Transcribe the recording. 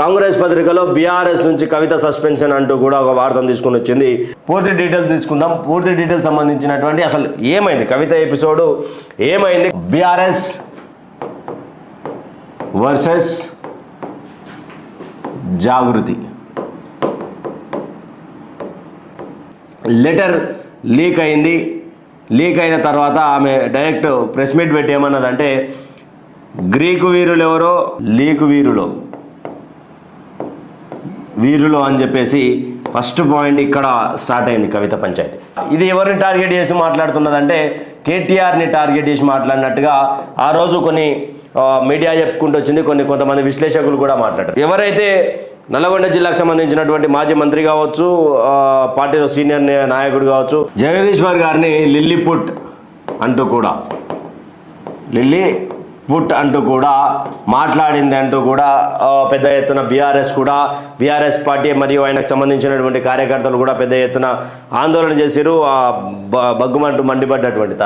కాంగ్రెస్ పత్రికలో బీఆర్ఎస్ నుంచి కవిత సస్పెన్షన్ అంటూ కూడా ఒక వార్తను తీసుకుని వచ్చింది. పూర్తి డీటెయిల్స్ తీసుకుందాం. పూర్తి డీటెయిల్స్ సంబంధించినటువంటి అసలు ఏమైంది, కవిత ఎపిసోడ్ ఏమైంది, బీఆర్ఎస్ వర్సెస్ జాగృతి. లెటర్ లీక్ అయింది. లీక్ అయిన తర్వాత ఆమె డైరెక్ట్ ప్రెస్ మీట్ పెట్టి ఏమన్నదంటే, గ్రీకు వీరులు ఎవరో లీకు వీరులు అని చెప్పేసి ఫస్ట్ పాయింట్ ఇక్కడ స్టార్ట్ అయింది కవిత పంచాయతీ. ఇది ఎవరిని టార్గెట్ చేసి మాట్లాడుతున్నదంటే కేటీఆర్ని టార్గెట్ చేసి మాట్లాడినట్టుగా ఆ రోజు కొన్ని మీడియా చెప్పుకుంటూ వచ్చింది, కొంతమంది విశ్లేషకులు కూడా మాట్లాడారు. ఎవరైతే నల్లగొండ జిల్లాకు సంబంధించినటువంటి మాజీ మంత్రి కావచ్చు, పార్టీలో సీనియర్ నాయకుడు కావచ్చు, జగదీశ్వర్ గారిని లిల్లీపుట్ అంటూ కూడా మాట్లాడింది అంటూ కూడా పెద్ద ఎత్తున బీఆర్ఎస్ పార్టీ మరియు ఆయనకు సంబంధించినటువంటి కార్యకర్తలు కూడా పెద్ద ఎత్తున ఆందోళన చేశారు. బగ్గుమంటూ మండిపడ్డటువంటి